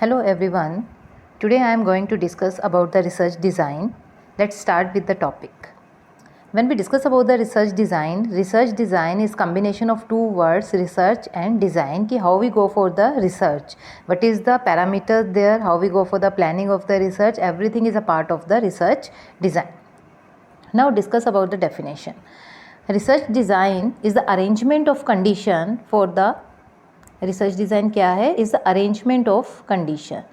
Hello everyone. Today I am going to discuss about the research design. Let's start with the topic. When we discuss about the research design is combination of two words, research and design. Ki how we go for the research, what is the parameter there, how we go for the planning of the research, everything is a part of the research design. Now discuss about the definition. Research design is the arrangement of condition for the research design क्या है is the arrangement of condition.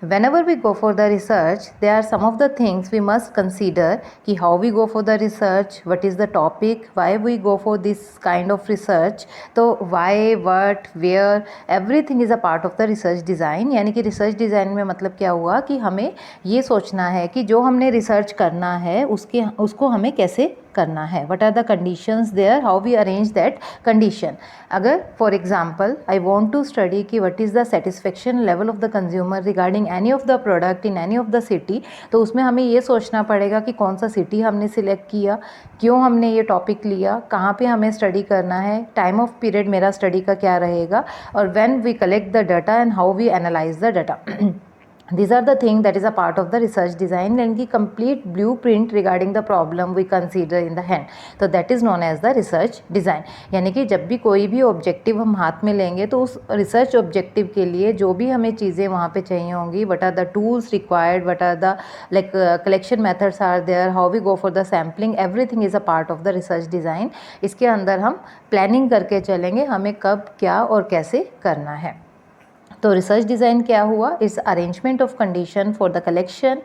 Whenever we go for the research, there are some of the things we must consider कि how we go for the research, what is the topic, why we go for this kind of research. तो why, what, where, everything is a part of the research design. यानी कि research design में मतलब क्या हुआ कि हमें ये सोचना है कि जो हमने research करना है उसको हमें कैसे करना है, what are the conditions there, how we arrange that condition. अगर for example I want to study कि what is the satisfaction level of the consumer regarding any of the product in any of the city, तो उसमें हमें ये सोचना पड़ेगा कि कौन सा सिटी हमने सिलेक्ट किया, क्यों हमने ये टॉपिक लिया, कहाँ पे हमें स्टडी करना है, टाइम ऑफ पीरियड मेरा स्टडी का क्या रहेगा, और when we collect the data and how we analyze the data. These are the things that is a part of the research design and की complete blueprint regarding the problem we consider in the hand. तो that is known as the research design. यानी कि जब भी कोई भी objective हम हाथ में लेंगे तो उस रिसर्च ऑब्जेक्टिव के लिए जो भी हमें चीज़ें वहाँ पे चाहिए होंगी, what are the tools required, what are the collection methods are there, how we go for the sampling, everything is a part of the research design. इसके अंदर हम प्लानिंग करके चलेंगे हमें कब क्या और कैसे करना है. तो रिसर्च डिज़ाइन क्या हुआ, it's arrangement of condition for the collection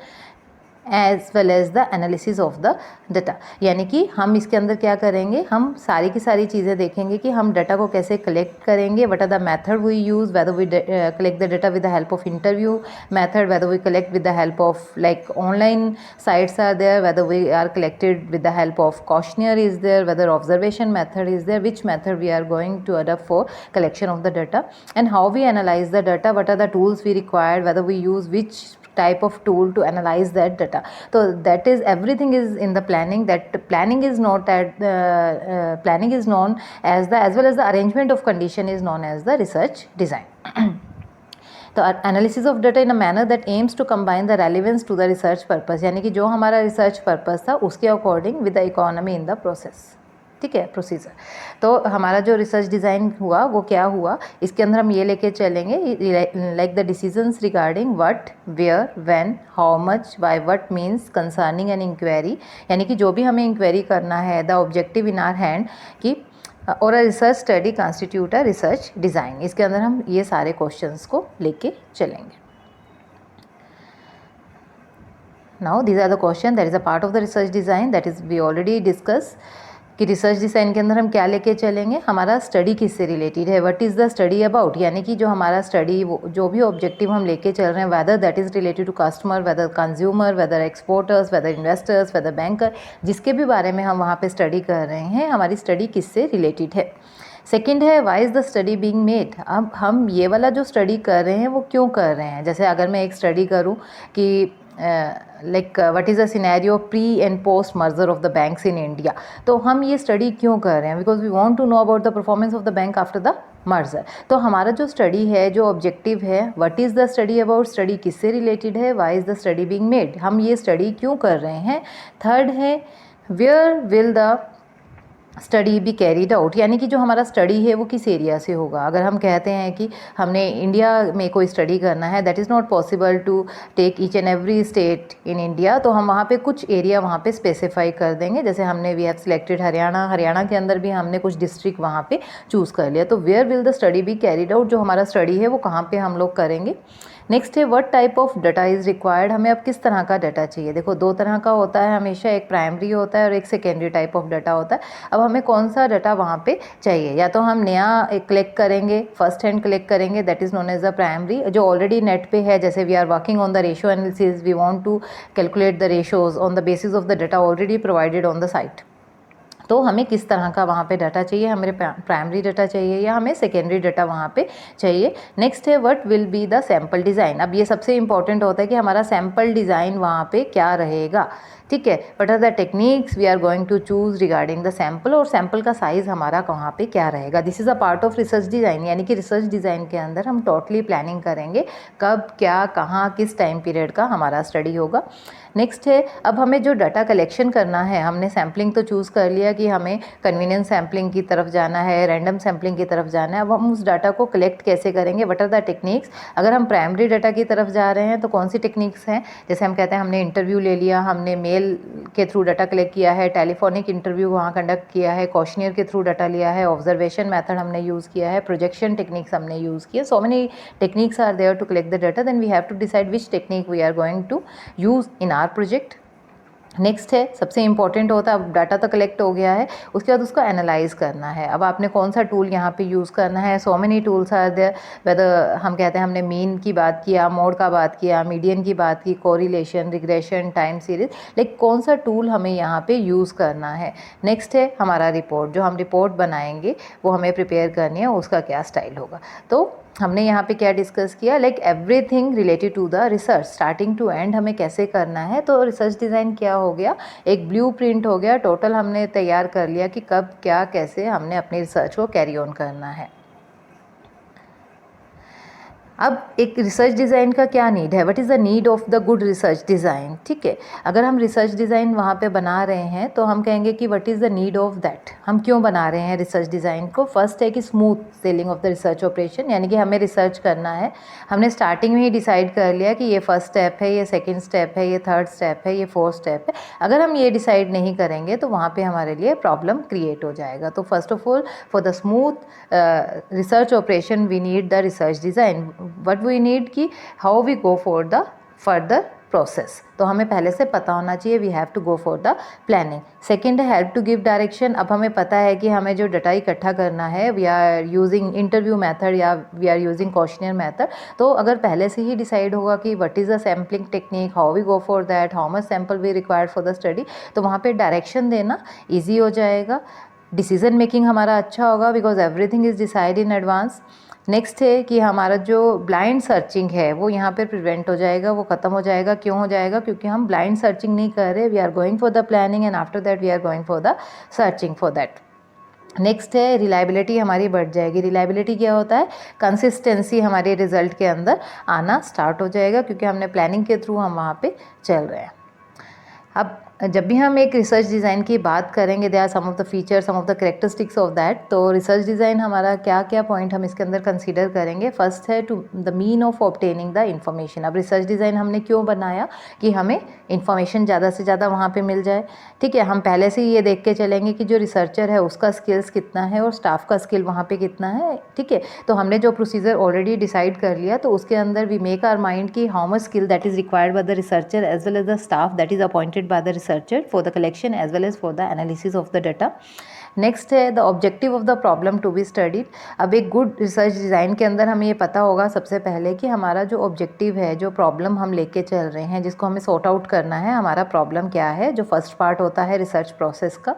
as well as the analysis of the data. यानी कि हम इसके अंदर क्या करेंगे, हम सारी की सारी चीज़ें देखेंगे कि हम डाटा को कैसे कलेक्ट करेंगे, what are the method we use, whether we collect the data with the help of interview method, whether we collect with the help of online sites are there, whether we are collected with the help of questionnaire is there, whether observation method is there, which method we are going to adopt for collection of the data, and how we analyse the data, what are the tools we required, whether we use which type of tool to analyze that data. So that is everything is in the planning. That planning is not at planning is known as the, as well as the arrangement of condition is known as the research design. तो analysis of data in a manner that aims to combine the relevance to the research purpose. यानी कि जो हमारा research purpose था उसके according with the economy in the process. ठीक है, procedure. तो हमारा जो रिसर्च डिज़ाइन हुआ वो क्या हुआ, इसके अंदर हम ये लेके चलेंगे like the decisions regarding what, where, when, how much, why, what means concerning an inquiry. यानी कि जो भी हमें इंक्वायरी करना है, the objective in our hand कि और a research study constitute a research design. इसके अंदर हम ये सारे क्वेश्चंस को लेके चलेंगे. Now these are the question that is a part of the research design that is we already discuss कि रिसर्च डिज़ाइन के अंदर हम क्या लेके चलेंगे, हमारा स्टडी किससे रिलेटेड है, what is the study about. यानी कि जो हमारा स्टडी जो भी ऑब्जेक्टिव हम लेके चल रहे हैं, whether that is related to customer, whether consumer, whether exporters, whether investors, whether banker, जिसके भी बारे में हम वहाँ पे स्टडी कर रहे हैं, हमारी स्टडी किससे रिलेटेड है. सेकेंड है why is the study being made. अब हम ये वाला जो स्टडी कर रहे हैं वो क्यों कर रहे हैं. जैसे अगर मैं एक स्टडी करूँ कि what is the scenario pre and post merger of the banks in India, तो हम ये स्टडी क्यों कर रहे हैं, because we want to know about the performance of the bank after the merger. तो हमारा जो स्टडी है, जो ऑब्जेक्टिव है, what is the study about, study किससे रिलेटेड है, why is the study being made, हम ये स्टडी क्यों कर रहे हैं. थर्ड है where will the study be carried out. यानी कि जो हमारा स्टडी है वो किस एरिया से होगा. अगर हम कहते हैं कि हमने इंडिया में कोई स्टडी करना है, that is not possible to take each and every state in India, तो हम वहाँ पे कुछ एरिया वहाँ पे स्पेसिफाई कर देंगे. जैसे हमने वी हैव सिलेक्टेड हरियाणा के अंदर भी हमने कुछ डिस्ट्रिक्ट वहाँ पे चूज़ कर लिया. तो where will the study be carried out, जो हमारा स्टडी है वो कहाँ पे हम लोग करेंगे. नेक्स्ट है what type of data is required. हमें अब किस तरह का डाटा चाहिए. देखो दो तरह का होता है हमेशा, एक प्राइमरी होता है और एक सेकेंडरी टाइप ऑफ डाटा होता है. अब हमें कौन सा डाटा वहाँ पे चाहिए, या तो हम नया कलेक्ट करेंगे, फर्स्ट हैंड कलेक्ट करेंगे, that is known as the primary, जो ऑलरेडी नेट पे है. जैसे we are working on the ratio analysis, we want to calculate the ratios on the basis of the data already provided on the site. तो हमें किस तरह का वहाँ पे डाटा चाहिए, हमें प्राइमरी डाटा चाहिए या हमें सेकेंडरी डाटा वहाँ पे चाहिए। नेक्स्ट है what will be the sample design. अब ये सबसे इंपॉर्टेंट होता है कि हमारा सैम्पल डिज़ाइन वहाँ पे क्या रहेगा, ठीक है। What are the techniques we are going to choose regarding the sample, और सैम्पल का साइज़ हमारा वहाँ पे क्या रहेगा। This is a part of research design, यानी कि रिसर्च डिज़ाइन के अंदर हम टोटली प्लानिंग करेंगे कब क्या कहाँ किस टाइम पीरियड का हमारा स्टडी होगा। नेक्स्ट है, अब हमें जो डाटा कलेक्शन करना है, हमने सैम्पलिंग तो चूज़ कर लिया कि हमें कन्वीनियंस सैम्पलिंग की तरफ जाना है, रैंडम सैम्पलिंग की तरफ जाना है। अब हम उस डाटा को कलेक्ट कैसे करेंगे, व्हाट आर द टेक्निक्स। अगर हम प्राइमरी डाटा की तरफ जा रहे हैं तो कौन सी टेक्निक्स हैं, जैसे हम कहते हैं हमने इंटरव्यू ले लिया, हमने मेल के थ्रू डाटा कलेक्ट किया है, टेलीफोनिक इंटरव्यू वहाँ कंडक्ट किया है, क्वेश्चनियर के थ्रू डाटा लिया है, ऑब्जर्वेशन मेथड हमने यूज़ किया है, प्रोजेक्शन टेक्निक्स हमने यूज़ किया। So many techniques are there to collect the data, then we have to decide which technique we are going to use in our project. Next है, सबसे important होता है, अब डाटा तो कलेक्ट हो गया है, उसके बाद उसको एनालाइज करना है। अब आपने कौन सा टूल यहाँ पे यूज़ करना है। So many tools are there, whether हम कहते हैं हमने मीन की बात किया, मोड का बात किया, मीडियन की बात की, correlation, regression, time series, like कौन सा टूल हमें यहाँ पे यूज़ करना है। नेक्स्ट है हमारा रिपोर्ट, जो हम रिपोर्ट बनाएंगे वो हमें प्रिपेयर करनी है, उसका क्या स्टाइल होगा। तो हमने यहाँ पे क्या डिस्कस किया, like everything related to the research, starting to end हमें कैसे करना है। तो रिसर्च डिज़ाइन क्या हो गया, एक ब्लूप्रिंट हो गया, टोटल हमने तैयार कर लिया कि कब क्या कैसे हमने अपनी रिसर्च को कैरी ऑन करना है। अब एक रिसर्च डिज़ाइन का क्या नीड है, what is the need of the good research design, ठीक है। अगर हम रिसर्च डिज़ाइन वहाँ पे बना रहे हैं तो हम कहेंगे कि what is the need of that, हम क्यों बना रहे हैं रिसर्च डिज़ाइन को। फर्स्ट है कि smooth selling of the research operation, यानी कि हमें रिसर्च करना है, हमने स्टार्टिंग में ही डिसाइड कर लिया कि ये फर्स्ट स्टेप है, ये सेकेंड स्टेप है, ये थर्ड स्टेप है, ये फोर्थ स्टेप है। अगर हम ये डिसाइड नहीं करेंगे तो वहाँ पर हमारे लिए प्रॉब्लम क्रिएट हो जाएगा। तो first of all for the smooth research operation we need the research design. What we need कि how we go for the further process, तो हमें पहले से पता होना चाहिए, we have to go for the planning. Second है help to give direction. अब हमें पता है कि हमें जो डाटा इकट्ठा करना है, we are using interview method या we are using questionnaire method. तो अगर पहले से ही डिसाइड होगा कि what is the sampling technique, how we go for that, how much sample we required for the study, तो वहाँ पे डायरेक्शन देना ईजी हो जाएगा। डिसीजन मेकिंग हमारा अच्छा होगा because everything is decide in advance. Next है कि हमारा जो ब्लाइंड सर्चिंग है वो यहाँ पे प्रिवेंट हो जाएगा, वो ख़त्म हो जाएगा। क्यों हो जाएगा, क्योंकि हम ब्लाइंड सर्चिंग नहीं कर रहे, we are going for the planning and after that we are going for the searching for that. Next है रिलायबिलिटी हमारी बढ़ जाएगी। रिलायबिलिटी क्या होता है, कंसिस्टेंसी हमारे रिजल्ट के अंदर आना स्टार्ट हो जाएगा, क्योंकि हमने प्लानिंग के थ्रू हम वहाँ पे चल रहे हैं। अब जब भी हम एक रिसर्च डिज़ाइन की बात करेंगे, they are some of the feature, some of the characteristics of that. तो रिसर्च डिज़ाइन हमारा क्या क्या पॉइंट हम इसके अंदर कंसीडर करेंगे। फर्स्ट है to the mean of obtaining the information. अब रिसर्च डिज़ाइन हमने क्यों बनाया कि हमें इन्फॉर्मेशन ज़्यादा से ज़्यादा वहाँ पे मिल जाए, ठीक है। हम पहले से ये देख के चलेंगे कि जो रिसर्चर है उसका स्किल्स कितना है और स्टाफ का स्किल वहाँ पे कितना है, ठीक है। तो हमने जो प्रोसीजर ऑलरेडी डिसाइड कर लिया, तो उसके अंदर वी मेक आवर माइंड कि how much skill that is required by the researcher as well as the staff that is appointed by the researcher for the collection as well as for the analysis of the data. Next है the objective of the problem to be studied. अब एक good research design के अंदर हमें ये पता होगा सबसे पहले कि हमारा जो ऑब्जेक्टिव है, जो प्रॉब्लम हम लेके चल रहे हैं, जिसको हमें सॉर्ट आउट करना है, हमारा प्रॉब्लम क्या है, जो फर्स्ट पार्ट होता है रिसर्च प्रोसेस का।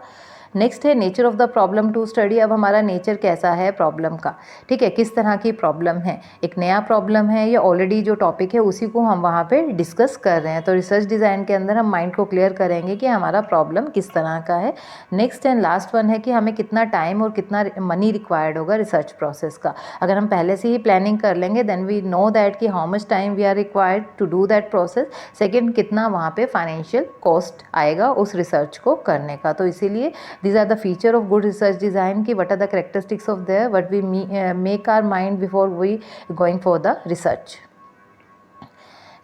नेक्स्ट है nature of the problem to study. अब हमारा नेचर कैसा है प्रॉब्लम का, ठीक है, किस तरह की प्रॉब्लम है, एक नया प्रॉब्लम है या ऑलरेडी जो टॉपिक है उसी को हम वहाँ पे डिस्कस कर रहे हैं। तो रिसर्च डिज़ाइन के अंदर हम माइंड को क्लियर करेंगे कि हमारा प्रॉब्लम किस तरह का है। नेक्स्ट एंड लास्ट वन है कि हमें कितना टाइम और कितना मनी रिक्वायर्ड होगा रिसर्च प्रोसेस का। अगर हम पहले से ही प्लानिंग कर लेंगे देन वी नो दैट कि how much time we are required to do that process. Second, कितना वहाँ पे फाइनेंशियल कॉस्ट आएगा उस रिसर्च को करने का। तो इसीलिए these are the feature of good research design कि what are the characteristics of there, what we make our mind before we going for the research.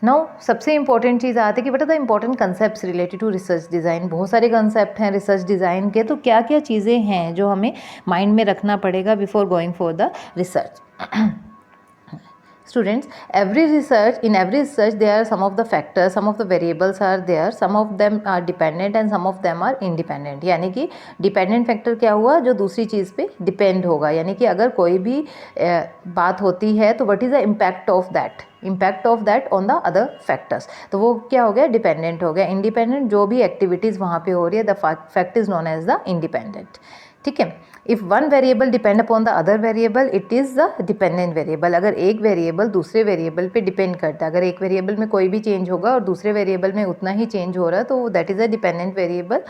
Now सबसे इंपॉर्टेंट चीज़ आती है कि what are the important concepts related to research design। बहुत सारे concept हैं research design के, तो क्या क्या चीज़ें हैं जो हमें माइंड में रखना पड़ेगा before going for the research. Students, in every research there are some of the factors, some of the variables are there, some of them are dependent and some of them are independent। यानी कि dependent factor क्या हुआ, जो दूसरी चीज़ पे depend होगा, यानी कि अगर कोई भी बात होती है तो what is the impact of that, impact of that on the other factors. तो वो क्या हो गया, डिपेंडेंट हो गया। इंडिपेंडेंट जो भी एक्टिविटीज़ वहाँ पे हो रही है, the fact is known as the independent. ठीक है। If one variable depend upon the other variable it is the dependent variable. अगर एक वेरिएबल दूसरे वेरिएबल पे डिपेंड करता है, अगर एक वेरिएबल में कोई भी चेंज होगा और दूसरे वेरिएबल में उतना ही चेंज हो रहा है, तो that is a dependent variable.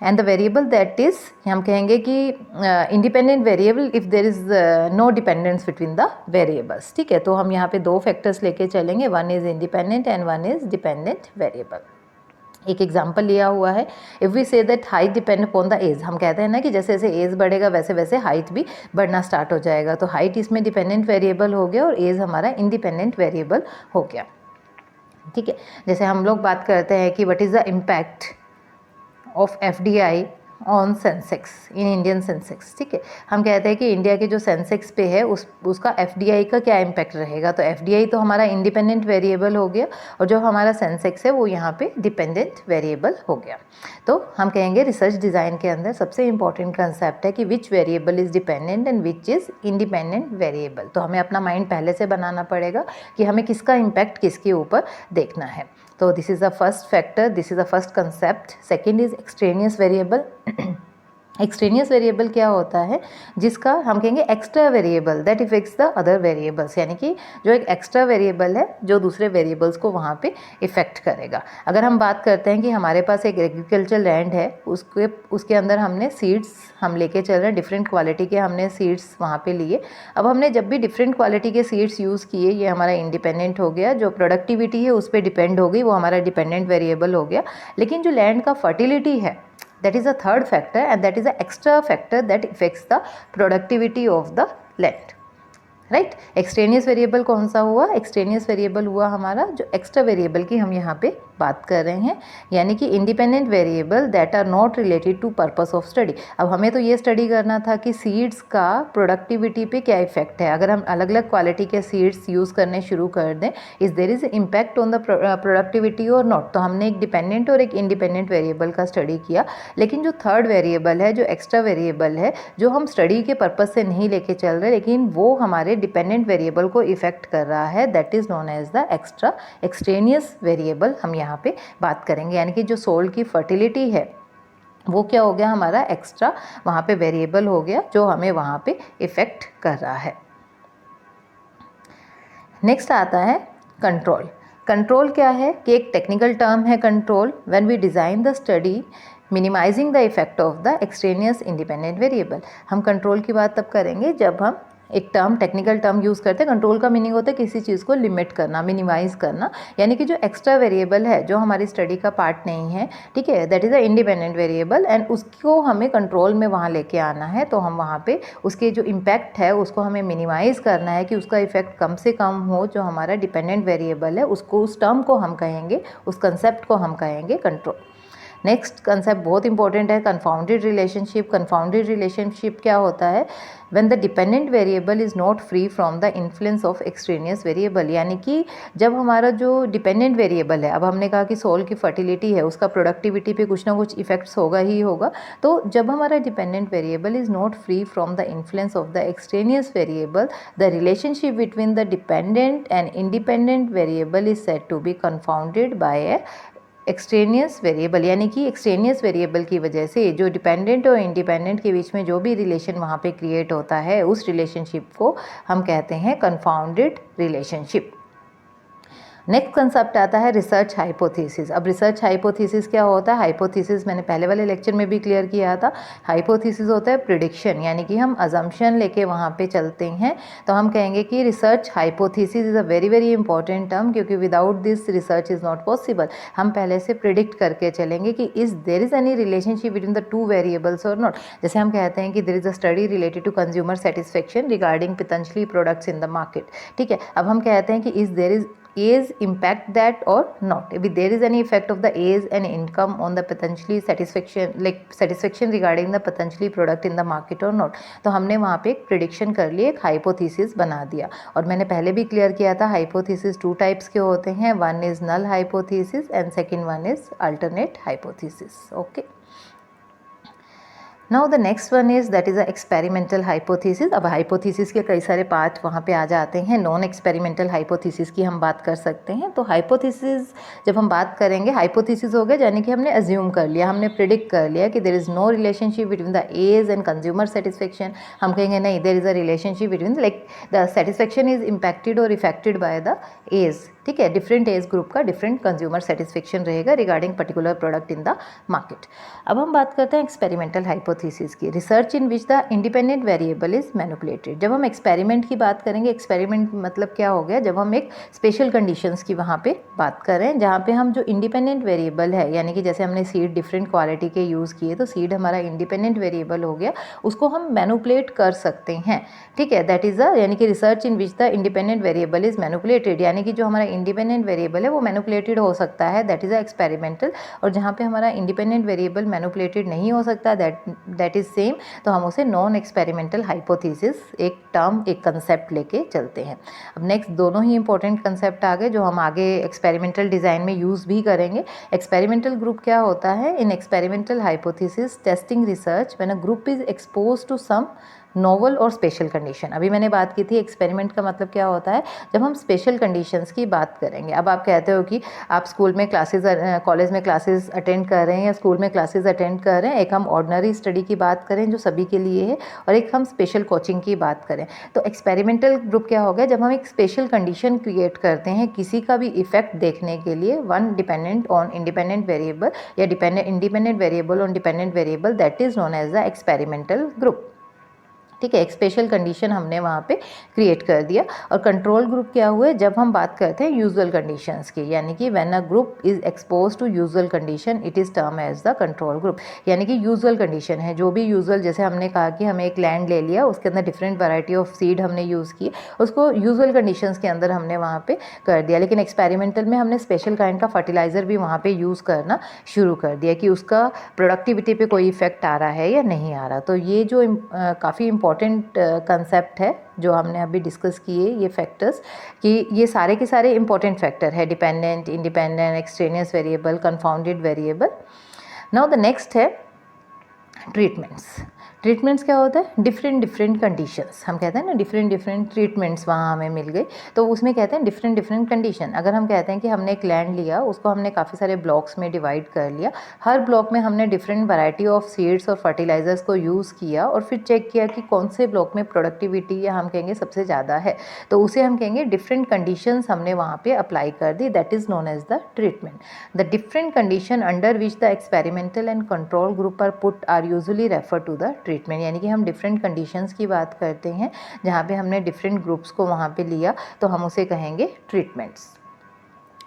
And the variable that is, हम कहेंगे कि independent variable if there is no dependence between the variables. ठीक है। तो हम यहाँ पे दो फैक्टर्स लेके चलेंगे, one is independent and one is dependent variable. एक एग्जाम्पल लिया हुआ है, if we say that height depend upon the age. हम कहते हैं ना कि जैसे जैसे एज बढ़ेगा वैसे वैसे हाइट भी बढ़ना स्टार्ट हो जाएगा। तो हाइट इसमें डिपेंडेंट वेरिएबल हो गया और एज हमारा इंडिपेंडेंट वेरिएबल हो गया। ठीक है। जैसे हम लोग बात करते हैं कि what is the impact of FDI on Sensex in Indian Sensex. ठीक है। हम कहते हैं कि इंडिया के जो सेंसेक्स पे है उसका FDI का क्या इम्पैक्ट रहेगा। तो FDI तो हमारा इंडिपेंडेंट वेरिएबल हो गया और जो हमारा सेंसेक्स है वो यहाँ पे डिपेंडेंट वेरिएबल हो गया। तो हम कहेंगे रिसर्च डिज़ाइन के अंदर सबसे इंपॉर्टेंट कंसेप्ट है कि which variable is dependent and which is independent variable. तो हमें अपना माइंड पहले से बनाना पड़ेगा कि हमें किसका इम्पैक्ट किसके ऊपर देखना है। तो this is the first factor, this is the first concept. Second is extraneous variable. Extraneous variable क्या होता है, जिसका हम कहेंगे extra variable that effects the other variables, यानी कि जो एक एक्स्ट्रा वेरिएबल है जो दूसरे वेरिएबल्स को वहाँ पे इफेक्ट करेगा। अगर हम बात करते हैं कि हमारे पास एक एग्रीकल्चर लैंड है, उसके अंदर हमने सीड्स हम लेके चल रहे हैं, डिफरेंट क्वालिटी के हमने सीड्स वहाँ पे लिए। अब हमने जब भी डिफरेंट क्वालिटी के सीड्स यूज़ किए, ये हमारा इंडिपेंडेंट हो गया। जो प्रोडक्टिविटी है उस पर डिपेंड हो गई, वो हमारा डिपेंडेंट वेरिएबल हो गया। लेकिन जो लैंड का फर्टिलिटी है, that is a third factor and that is a extra factor that affects the productivity of the land. Right. Extraneous variable कौन सा हुआ, एक्सट्रेनियस वेरिएबल हुआ हमारा जो एक्स्ट्रा वेरिएबल की हम यहाँ पे बात कर रहे हैं, यानी कि independent variable that are not related to purpose of study. अब हमें तो ये स्टडी करना था कि सीड्स का प्रोडक्टिविटी पे क्या इफेक्ट है। अगर हम अलग अलग क्वालिटी के सीड्स यूज़ करने शुरू कर दें, is there is impact on the productivity और नॉट। तो हमने एक डिपेंडेंट और एक इंडिपेंडेंट वेरिएबल का स्टडी किया। लेकिन जो थर्ड वेरिएबल है, जो एक्स्ट्रा वेरिएबल है, जो हम स्टडी के पर्पज से नहीं लेके चल रहे लेकिन वो हमारे डिपेंडेंट वेरिएबल को इफेक्ट कर रहा है, that is known as the extra extraneous variable हम यहाँ पे बात करेंगे। यानी कि जो सोल की फर्टिलिटी है वो क्या हो गया, हमारा एक्स्ट्रा वहाँ पे वेरिएबल हो गया जो हमें वहाँ पे इफेक्ट कर रहा है। नेक्स्ट आता है कंट्रोल। कंट्रोल क्या है कि एक टेक्निकल टर्म है control. When we design the study minimizing the effect of the extraneous independent variable. हम कंट्रोल की बात तब करेंगे जब हम एक टर्म, टेक्निकल टर्म यूज़ करते हैं। कंट्रोल का मीनिंग होता है किसी चीज़ को लिमिट करना, मिनिमाइज़ करना, यानी कि जो एक्स्ट्रा वेरिएबल है जो हमारी स्टडी का पार्ट नहीं है, ठीक है, that is a independent variable and उसको हमें कंट्रोल में वहाँ लेके आना है। तो हम वहाँ पे उसके जो इम्पैक्ट है उसको हमें मिनिमाइज़ करना है कि उसका इफेक्ट कम से कम हो। जो हमारा डिपेंडेंट वेरिएबल है उसको, उस टर्म को हम कहेंगे, उस कंसेप्ट को हम कहेंगे कंट्रोल। नेक्स्ट कंसेप्ट बहुत इंपॉर्टेंट है, कन्फाउंडेड रिलेशनशिप। कन्फाउंडेड रिलेशनशिप क्या होता है, when the dependent variable is not free from the influence of extraneous variable. यानी कि जब हमारा जो डिपेंडेंट वेरिएबल है, अब हमने कहा कि सोल की फर्टिलिटी है, उसका प्रोडक्टिविटी पे कुछ ना कुछ इफेक्ट्स होगा ही होगा। तो जब हमारा dependent variable is not free from the influence of the extraneous variable, the relationship between the dependent and independent variable is said to be confounded by a extraneous variable. यानी कि एक्सट्रेनियस वेरिएबल की वजह से जो dependent और independent के बीच में जो भी रिलेशन वहाँ पे क्रिएट होता है, उस रिलेशनशिप को हम कहते हैं कन्फाउंडेड रिलेशनशिप। नेक्स्ट कंसेप्ट आता है रिसर्च हाइपोथेसिस। अब रिसर्च हाइपोथेसिस क्या होता है, हाइपोथेसिस मैंने पहले वाले लेक्चर में भी क्लियर किया था। हाइपोथेसिस होता है प्रिडिक्शन, यानी कि हम अजम्पशन लेके वहाँ पे चलते हैं। तो हम कहेंगे कि research hypothesis is a very very important term, क्योंकि without this research is not possible. हम पहले से प्रिडिक्ट करके चलेंगे कि is there is any relationship between the two variables और नॉट। जैसे हम कहते हैं कि there is a study related to consumer satisfaction regarding Patanjali products in the market, ठीक है। अब हम कहते हैं कि is there is age impact that or not, if there is any effect of the age and income on the Patanjali satisfaction, like satisfaction regarding the Patanjali product in the market or not। तो हमने वहाँ पे एक prediction कर ली, एक hypothesis बना दिया। और मैंने पहले भी क्लियर किया था हाइपोथेसिस टू टाइप्स के होते हैं, one is null hypothesis and second one is alternate hypothesis. Okay, now the next one is that is a experimental hypothesis. अब हाइपोथेसिस के कई सारे पार्ट वहाँ पे आ जाते हैं। नॉन एक्सपेरिमेंटल हाइपोथेसिस की हम बात कर सकते हैं। तो हाइपोथेसिस जब हम बात करेंगे, हाइपोथेसिस हो गया यानी कि हमने अज्यूम कर लिया, हमने प्रिडिक्ट कर लिया कि there is no relationship between the age and consumer satisfaction. हम कहेंगे नहीं, there is a relationship between, like the satisfaction is impacted और इफेक्टेड बाय द एज। ठीक है, डिफरेंट एज ग्रुप का डिफरेंट कंज्यूमर सेटिस्फेक्शन रहेगा regarding particular product in the market. अब हम बात करते हैं एक्सपेरिमेंटल हाइपोथेसिस की। Research in which the independent variable is manipulated. जब हम एक्सपेरिमेंट की बात करेंगे, एक्सपेरिमेंट मतलब क्या हो गया, जब हम एक स्पेशल कंडीशंस की वहाँ पे बात करें, जहाँ पे हम जो इंडिपेंडेंट वेरिएबल है, यानी कि जैसे हमने सीड डिफरेंट क्वालिटी के यूज़ किए, तो सीड हमारा इंडिपेंडेंट वेरिएबल हो गया, उसको हम मैनिपुलेट कर सकते हैं। ठीक है, दैट इज़ अ, यानी कि research in which the independent variable is manipulated, यानी कि जो हमारा इंडिपेंडेंट वेरिएबल है वो मैनिपुलेटेड हो सकता है, दैट इज़ अ एक्सपेरिमेंटल। और जहाँ पे हमारा इंडिपेंडेंट वेरिएबल मैनिपुलेटेड नहीं हो सकता, दैट इज़ सेम, तो हम उसे नॉन एक्सपेरिमेंटल हाइपोथेसिस एक टर्म, एक कंसेप्ट लेके चलते हैं। अब नेक्स्ट दोनों ही इंपॉर्टेंट कंसेप्ट आ गए जो हम आगे एक्सपेरिमेंटल डिज़ाइन में यूज़ भी करेंगे। एक्सपेरिमेंटल ग्रुप क्या होता है? In experimental hypothesis testing research when a group is expose to some novel और स्पेशल कंडीशन। अभी मैंने बात की थी एक्सपेरिमेंट का मतलब क्या होता है, जब हम स्पेशल कंडीशंस की बात करेंगे। अब आप कहते हो कि आप स्कूल में क्लासेस, कॉलेज में क्लासेस अटेंड कर रहे हैं या स्कूल में क्लासेस अटेंड कर रहे हैं, एक हम ऑर्डिनरी स्टडी की बात करें जो सभी के लिए है, और एक हम स्पेशल कोचिंग की बात करें। तो एक्सपेरिमेंटल ग्रुप क्या हो गया, जब हम एक स्पेशल कंडीशन क्रिएट करते हैं किसी का भी इफेक्ट देखने के लिए, one dependent on independent variable या independent variable on dependent variable, that is known as the experimental group. ठीक है, एक स्पेशल कंडीशन हमने वहाँ पे क्रिएट कर दिया। और कंट्रोल ग्रुप क्या हुए, जब हम बात करते हैं यूजुअल कंडीशंस की, यानी कि when a group is expose to usual condition it is term as the control group. यानी कि यूजुअल कंडीशन है, जो भी यूजुअल, जैसे हमने कहा कि हमें एक लैंड ले लिया, उसके अंदर डिफरेंट वैरायटी ऑफ सीड हमने यूज़ किए, उसको यूजुअल कंडीशंस के अंदर हमने वहाँ पे कर दिया। लेकिन एक्सपेरिमेंटल में हमने स्पेशल काइंड का फर्टिलाइज़र भी वहाँ पे यूज़ करना शुरू कर दिया कि उसका प्रोडक्टिविटी पे कोई इफेक्ट आ रहा है या नहीं आ रहा। तो ये जो काफ़ी इंपॉर्टेंट कंसेप्ट है जो हमने अभी डिस्कस किए, ये फैक्टर्स, कि ये सारे के सारे इंपॉर्टेंट फैक्टर है, dependent, independent, extraneous variable, confounded variable. Now the next है ट्रीटमेंट्स। ट्रीटमेंट्स क्या होता है, डिफरेंट डिफरेंट कंडीशंस, हम कहते हैं ना डिफरेंट डिफरेंट ट्रीटमेंट्स वहाँ हमें मिल गए, तो उसमें कहते हैं डिफरेंट डिफरेंट कंडीशन। अगर हम कहते हैं कि हमने एक लैंड लिया, उसको हमने काफ़ी सारे ब्लॉक्स में डिवाइड कर लिया, हर ब्लॉक में हमने डिफरेंट वैरायटी ऑफ सीड्स और फर्टिलाइजर्स को यूज़ किया, और फिर चेक किया कि कौन से ब्लॉक में प्रोडक्टिविटी या हम कहेंगे सबसे ज़्यादा है, तो उसे हम कहेंगे डिफरेंट कंडीशंस हमने वहाँ पे अप्लाई कर दी, that is known as the treatment. The different condition under which the experimental and control group are put are usually refer to the treatment. यानी कि हम डिफरेंट कंडीशंस की बात करते हैं जहाँ पे हमने डिफरेंट ग्रुप्स को वहाँ पे लिया, तो हम उसे कहेंगे ट्रीटमेंट्स।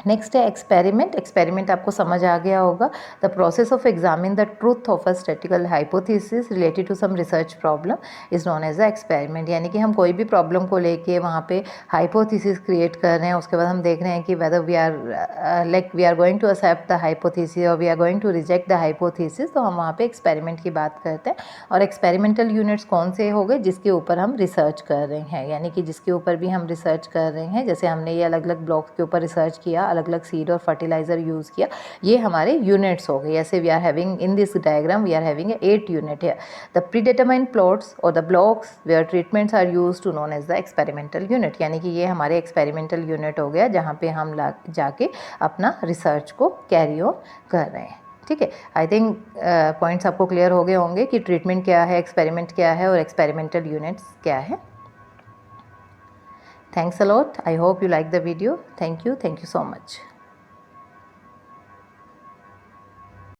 नेक्स्ट है एक्सपेरिमेंट। एक्सपेरिमेंट आपको समझ आ गया होगा, the process of examine the truth of a statical hypothesis related to some research problem is known as a experiment. यानी कि हम कोई भी प्रॉब्लम को लेके वहाँ पे हाइपोथेसिस क्रिएट कर रहे हैं, उसके बाद हम देख रहे हैं कि whether we are going to accept the hypothesis और we are going to reject the hypothesis, तो हम वहाँ पे एक्सपेरिमेंट की बात करते हैं। और एक्सपेरिमेंटल यूनिट्स कौन से हो गए, जिसके ऊपर हम रिसर्च कर रहे हैं, यानी कि जिसके ऊपर भी हम रिसर्च कर रहे हैं, जैसे हमने ये अलग अलग ब्लॉक्स के ऊपर रिसर्च किया, अलग अलग सीड और फर्टिलाइजर यूज़ किया, ये हमारे यूनिट्स हो गए। ऐसे we are having in this diagram we are having 8 unit है। द प्रीडिटरमाइंड प्लॉट्स और the blocks where treatments are used to known as the experimental unit. यानी कि ये हमारे एक्सपेरिमेंटल यूनिट हो गया जहाँ पे हम जाके अपना रिसर्च को कैरी ऑन कर रहे हैं। ठीक है, आई थिंक पॉइंट्स आपको क्लियर हो गए होंगे कि ट्रीटमेंट क्या है, एक्सपेरिमेंट क्या है और एक्सपेरिमेंटल यूनिट्स क्या है। Thanks a lot. I hope you like the video. Thank you so much.